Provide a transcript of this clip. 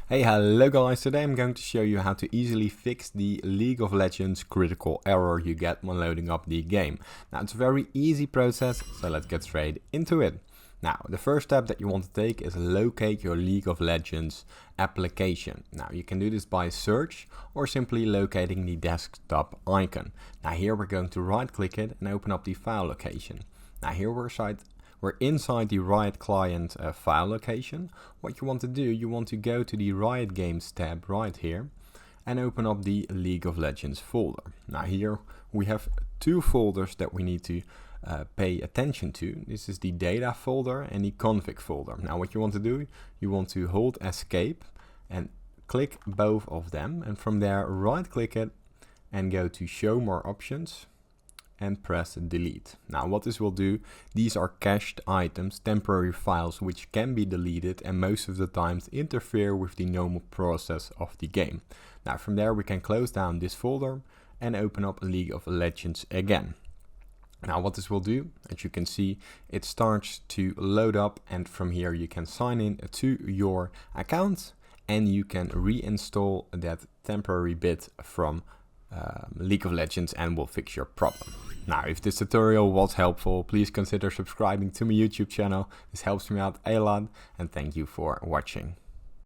Hey, hello guys, today I'm going to show you how to easily fix the League of Legends critical error you get when loading up the game. Now it's a very easy process, so let's get straight into it. Now the first step that you want to take is locate your League of Legends application. Now you can do this by search or simply locating the desktop icon. Now here we're going to right click it and open up the file location. Now here we're inside the Riot client file location. What you want to do, you want to go to the Riot Games tab right here and open up the League of Legends folder. Now here we have two folders that we need to pay attention to. This is the data folder and the config folder. Now what you want to do, you want to hold escape and click both of them, and from there right click it and go to show more options and press delete. Now what this will do, these are cached items, temporary files which can be deleted and most of the times interfere with the normal process of the game. Now from there we can close down this folder and open up League of Legends again. Now what this will do, as you can see, it starts to load up, and from here you can sign in to your account and you can reinstall that temporary bit from League of Legends and will fix your problem. Now, if this tutorial was helpful, please consider subscribing to my YouTube channel. This helps me out a lot, and thank you for watching.